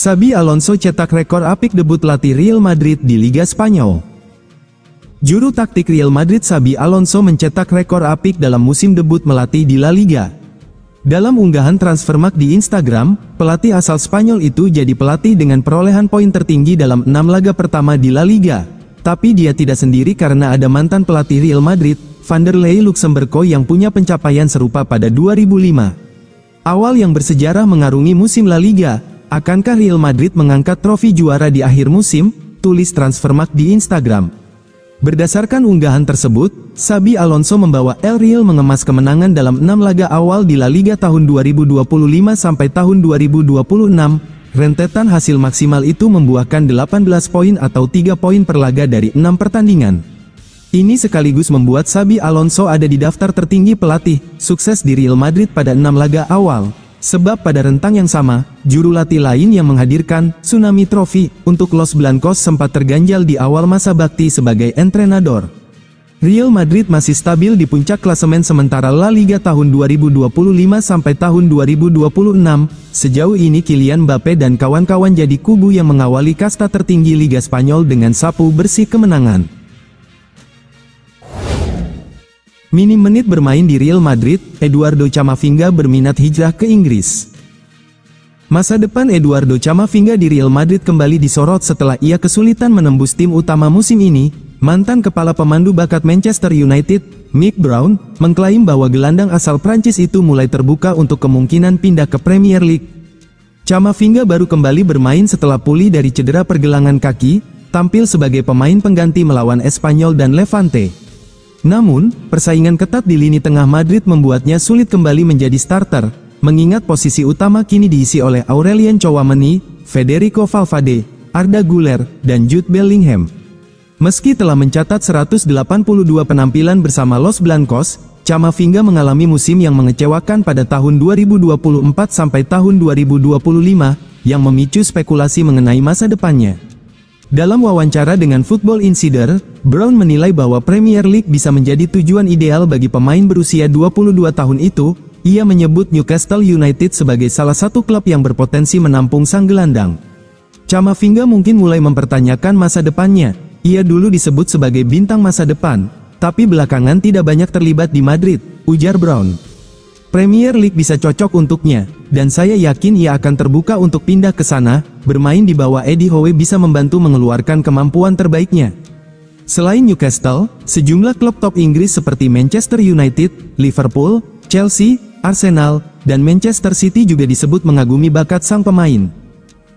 Xabi Alonso cetak rekor apik debut latih Real Madrid di Liga Spanyol. Juru taktik Real Madrid Xabi Alonso mencetak rekor apik dalam musim debut melatih di La Liga. Dalam unggahan Transfermarkt di Instagram, pelatih asal Spanyol itu jadi pelatih dengan perolehan poin tertinggi dalam 6 laga pertama di La Liga. Tapi dia tidak sendiri karena ada mantan pelatih Real Madrid, Vanderlei Luxemburgo yang punya pencapaian serupa pada 2005. Awal yang bersejarah mengarungi musim La Liga. Akankah Real Madrid mengangkat trofi juara di akhir musim? Tulis Transfermarkt di Instagram. Berdasarkan unggahan tersebut, Xabi Alonso membawa El Real mengemas kemenangan dalam 6 laga awal di La Liga tahun 2025 sampai tahun 2026. Rentetan hasil maksimal itu membuahkan 18 poin atau 3 poin per laga dari 6 pertandingan. Ini sekaligus membuat Xabi Alonso ada di daftar tertinggi pelatih sukses di Real Madrid pada 6 laga awal. Sebab pada rentang yang sama, juru latih lain yang menghadirkan Tsunami Trophy untuk Los Blancos sempat terganjal di awal masa bakti sebagai entrenador. Real Madrid masih stabil di puncak klasemen sementara La Liga tahun 2025 sampai tahun 2026. Sejauh ini Kylian Mbappe dan kawan-kawan jadi kubu yang mengawali kasta tertinggi Liga Spanyol dengan sapu bersih kemenangan. Minim menit bermain di Real Madrid, Eduardo Camavinga berminat hijrah ke Inggris. Masa depan Eduardo Camavinga di Real Madrid kembali disorot setelah ia kesulitan menembus tim utama musim ini. Mantan kepala pemandu bakat Manchester United, Mick Brown, mengklaim bahwa gelandang asal Prancis itu mulai terbuka untuk kemungkinan pindah ke Premier League. Camavinga baru kembali bermain setelah pulih dari cedera pergelangan kaki, tampil sebagai pemain pengganti melawan Espanyol dan Levante. Namun, persaingan ketat di lini tengah Madrid membuatnya sulit kembali menjadi starter, mengingat posisi utama kini diisi oleh Aurelien Tchouameni, Federico Valverde, Arda Güler, dan Jude Bellingham. Meski telah mencatat 182 penampilan bersama Los Blancos, Camavinga mengalami musim yang mengecewakan pada tahun 2024 sampai tahun 2025, yang memicu spekulasi mengenai masa depannya. Dalam wawancara dengan Football Insider, Brown menilai bahwa Premier League bisa menjadi tujuan ideal bagi pemain berusia 22 tahun itu. Ia menyebut Newcastle United sebagai salah satu klub yang berpotensi menampung sang gelandang. Camavinga mungkin mulai mempertanyakan masa depannya. Ia dulu disebut sebagai bintang masa depan, tapi belakangan tidak banyak terlibat di Madrid, ujar Brown. Premier League bisa cocok untuknya, dan saya yakin ia akan terbuka untuk pindah ke sana. Bermain di bawah Eddie Howe bisa membantu mengeluarkan kemampuan terbaiknya. Selain Newcastle, sejumlah klub top Inggris seperti Manchester United, Liverpool, Chelsea, Arsenal, dan Manchester City juga disebut mengagumi bakat sang pemain.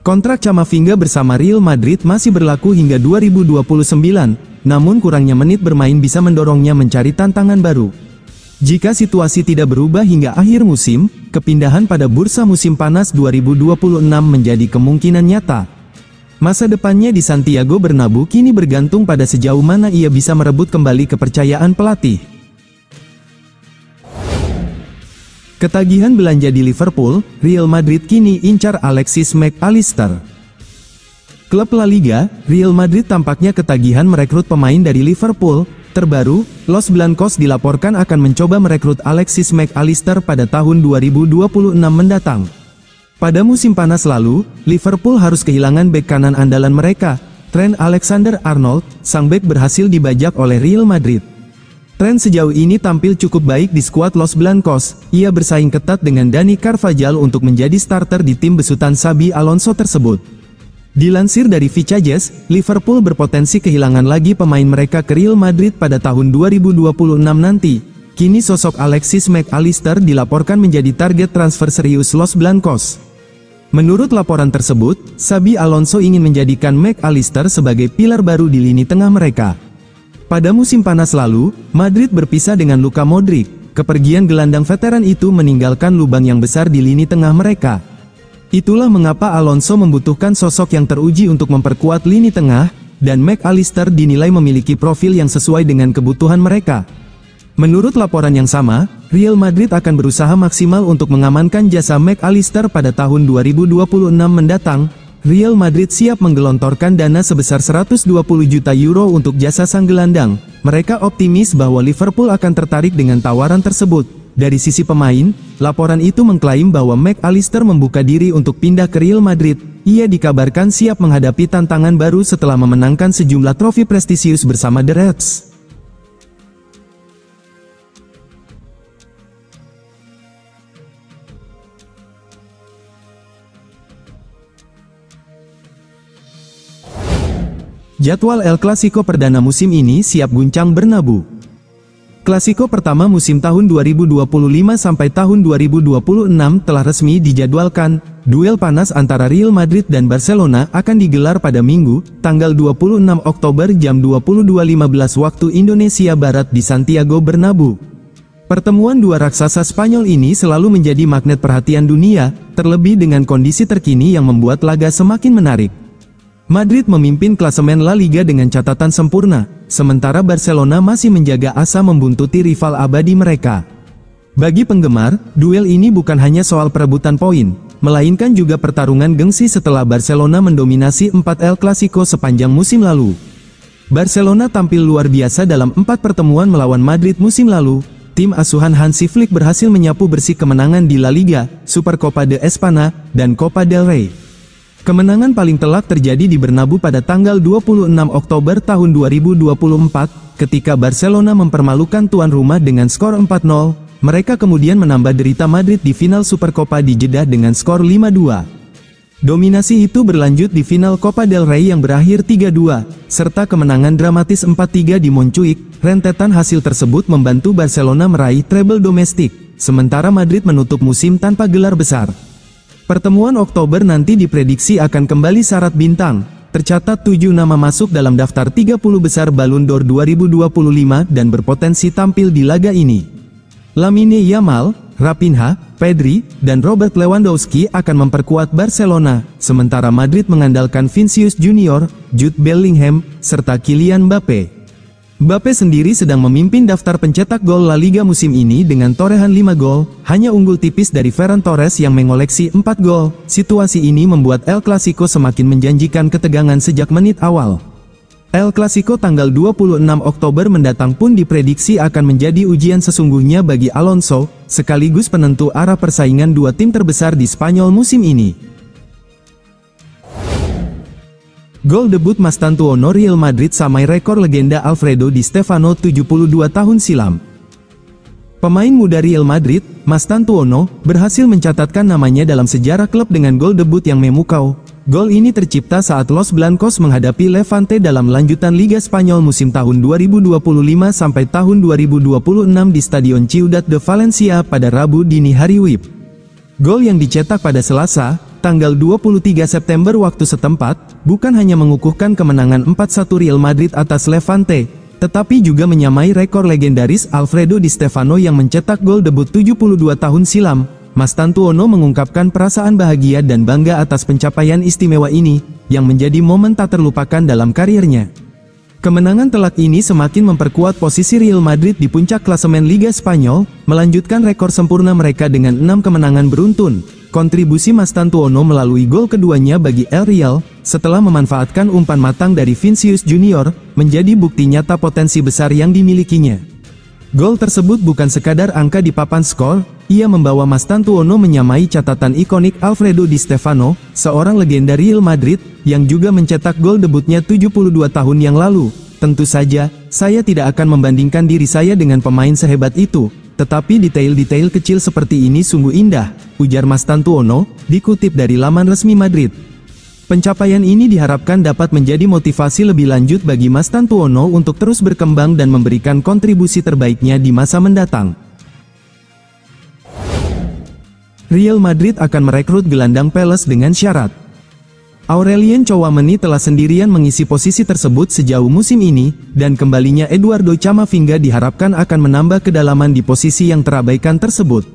Kontrak Camavinga bersama Real Madrid masih berlaku hingga 2029, namun kurangnya menit bermain bisa mendorongnya mencari tantangan baru. Jika situasi tidak berubah hingga akhir musim, kepindahan pada bursa musim panas 2026 menjadi kemungkinan nyata. Masa depannya di Santiago Bernabeu kini bergantung pada sejauh mana ia bisa merebut kembali kepercayaan pelatih. Ketagihan belanja di Liverpool, Real Madrid kini incar Alexis Mac Allister. Klub La Liga, Real Madrid tampaknya ketagihan merekrut pemain dari Liverpool. Terbaru, Los Blancos dilaporkan akan mencoba merekrut Alexis Mac Allister pada tahun 2026 mendatang. Pada musim panas lalu, Liverpool harus kehilangan bek kanan andalan mereka, Trent Alexander-Arnold. Sang bek berhasil dibajak oleh Real Madrid. Trent sejauh ini tampil cukup baik di skuad Los Blancos. Ia bersaing ketat dengan Dani Carvajal untuk menjadi starter di tim besutan Xabi Alonso tersebut. Dilansir dari Vicajes, Liverpool berpotensi kehilangan lagi pemain mereka ke Real Madrid pada tahun 2026 nanti. Kini sosok Alexis Mac Allister dilaporkan menjadi target transfer serius Los Blancos. Menurut laporan tersebut, Xabi Alonso ingin menjadikan Mac Allister sebagai pilar baru di lini tengah mereka. Pada musim panas lalu, Madrid berpisah dengan Luka Modric. Kepergian gelandang veteran itu meninggalkan lubang yang besar di lini tengah mereka. Itulah mengapa Alonso membutuhkan sosok yang teruji untuk memperkuat lini tengah, dan Mac Allister dinilai memiliki profil yang sesuai dengan kebutuhan mereka. Menurut laporan yang sama, Real Madrid akan berusaha maksimal untuk mengamankan jasa Mac Allister pada tahun 2026 mendatang. Real Madrid siap menggelontorkan dana sebesar 120 juta euro untuk jasa sang gelandang. Mereka optimis bahwa Liverpool akan tertarik dengan tawaran tersebut. Dari sisi pemain, laporan itu mengklaim bahwa Mac Allister membuka diri untuk pindah ke Real Madrid. ia dikabarkan siap menghadapi tantangan baru setelah memenangkan sejumlah trofi prestisius bersama The Reds. Jadwal El Clasico perdana musim ini siap guncang Bernabeu. Klasiko pertama musim tahun 2025 sampai tahun 2026 telah resmi dijadwalkan. Duel panas antara Real Madrid dan Barcelona akan digelar pada Minggu, tanggal 26 Oktober jam 22.15 waktu Indonesia Barat di Santiago Bernabeu. Pertemuan dua raksasa Spanyol ini selalu menjadi magnet perhatian dunia, terlebih dengan kondisi terkini yang membuat laga semakin menarik. Madrid memimpin klasemen La Liga dengan catatan sempurna, sementara Barcelona masih menjaga asa membuntuti rival abadi mereka. Bagi penggemar, duel ini bukan hanya soal perebutan poin, melainkan juga pertarungan gengsi setelah Barcelona mendominasi 4 El Clasico sepanjang musim lalu. Barcelona tampil luar biasa dalam 4 pertemuan melawan Madrid musim lalu. Tim asuhan Hansi Flick berhasil menyapu bersih kemenangan di La Liga, Supercopa de España, dan Copa del Rey. Kemenangan paling telak terjadi di Bernabeu pada tanggal 26 Oktober tahun 2024, ketika Barcelona mempermalukan tuan rumah dengan skor 4-0, mereka kemudian menambah derita Madrid di final Supercopa di Jeddah dengan skor 5-2. Dominasi itu berlanjut di final Copa del Rey yang berakhir 3-2, serta kemenangan dramatis 4-3 di Montjuic. Rentetan hasil tersebut membantu Barcelona meraih treble domestik, sementara Madrid menutup musim tanpa gelar besar. Pertemuan Oktober nanti diprediksi akan kembali syarat bintang. Tercatat 7 nama masuk dalam daftar 30 besar Ballon d'Or 2025 dan berpotensi tampil di laga ini. Lamine Yamal, Raphinha, Pedri, dan Robert Lewandowski akan memperkuat Barcelona, sementara Madrid mengandalkan Vinicius Junior, Jude Bellingham, serta Kylian Mbappe. Mbappe sendiri sedang memimpin daftar pencetak gol La Liga musim ini dengan torehan 5 gol, hanya unggul tipis dari Ferran Torres yang mengoleksi 4 gol. Situasi ini membuat El Clasico semakin menjanjikan ketegangan sejak menit awal. El Clasico tanggal 26 Oktober mendatang pun diprediksi akan menjadi ujian sesungguhnya bagi Alonso, sekaligus penentu arah persaingan dua tim terbesar di Spanyol musim ini. Gol debut Mastantuono Real Madrid samai rekor legenda Alfredo Di Stefano 72 tahun silam. Pemain muda Real Madrid, Mastantuono, berhasil mencatatkan namanya dalam sejarah klub dengan gol debut yang memukau. Gol ini tercipta saat Los Blancos menghadapi Levante dalam lanjutan Liga Spanyol musim tahun 2025 sampai tahun 2026 di Stadion Ciudad de Valencia pada Rabu dini hari WIB. Gol yang dicetak pada Selasa, tanggal 23 September waktu setempat, bukan hanya mengukuhkan kemenangan 4-1 Real Madrid atas Levante, tetapi juga menyamai rekor legendaris Alfredo Di Stefano yang mencetak gol debut 72 tahun silam. Mastantuono mengungkapkan perasaan bahagia dan bangga atas pencapaian istimewa ini, yang menjadi momen tak terlupakan dalam karirnya. Kemenangan telak ini semakin memperkuat posisi Real Madrid di puncak klasemen Liga Spanyol, melanjutkan rekor sempurna mereka dengan 6 kemenangan beruntun. Kontribusi Mastantuono melalui gol keduanya bagi El Real, setelah memanfaatkan umpan matang dari Vinicius Junior, menjadi bukti nyata potensi besar yang dimilikinya. Gol tersebut bukan sekadar angka di papan skor, ia membawa Mastantuono menyamai catatan ikonik Alfredo Di Stefano, seorang legenda Real Madrid, yang juga mencetak gol debutnya 72 tahun yang lalu. Tentu saja, saya tidak akan membandingkan diri saya dengan pemain sehebat itu, tetapi detail-detail kecil seperti ini sungguh indah, ujar Mastantuono, dikutip dari laman resmi Madrid. Pencapaian ini diharapkan dapat menjadi motivasi lebih lanjut bagi Mastantuono untuk terus berkembang dan memberikan kontribusi terbaiknya di masa mendatang. Real Madrid akan merekrut gelandang Palace dengan syarat. Aurelien Tchouameni telah sendirian mengisi posisi tersebut sejauh musim ini, dan kembalinya Eduardo Camavinga diharapkan akan menambah kedalaman di posisi yang terabaikan tersebut.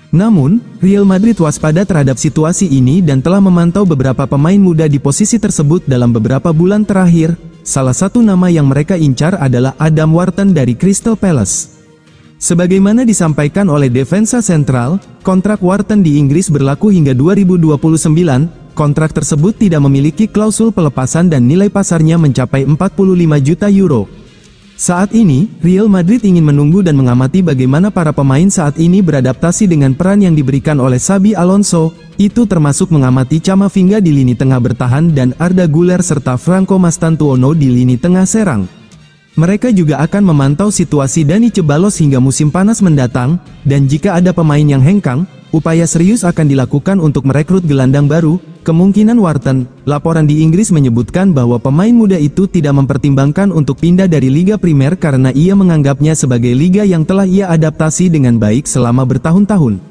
Namun, Real Madrid waspada terhadap situasi ini dan telah memantau beberapa pemain muda di posisi tersebut dalam beberapa bulan terakhir. Salah satu nama yang mereka incar adalah Adam Wharton dari Crystal Palace. Sebagaimana disampaikan oleh Defensa Central, kontrak Wharton di Inggris berlaku hingga 2029, kontrak tersebut tidak memiliki klausul pelepasan dan nilai pasarnya mencapai 45 juta euro. Saat ini, Real Madrid ingin menunggu dan mengamati bagaimana para pemain saat ini beradaptasi dengan peran yang diberikan oleh Xabi Alonso, itu termasuk mengamati Camavinga di lini tengah bertahan dan Arda Güler serta Franco Mastantuono di lini tengah serang. Mereka juga akan memantau situasi Dani Ceballos hingga musim panas mendatang, dan jika ada pemain yang hengkang, upaya serius akan dilakukan untuk merekrut gelandang baru, kemungkinan Wharton. Laporan di Inggris menyebutkan bahwa pemain muda itu tidak mempertimbangkan untuk pindah dari Liga Primer karena ia menganggapnya sebagai liga yang telah ia adaptasi dengan baik selama bertahun-tahun.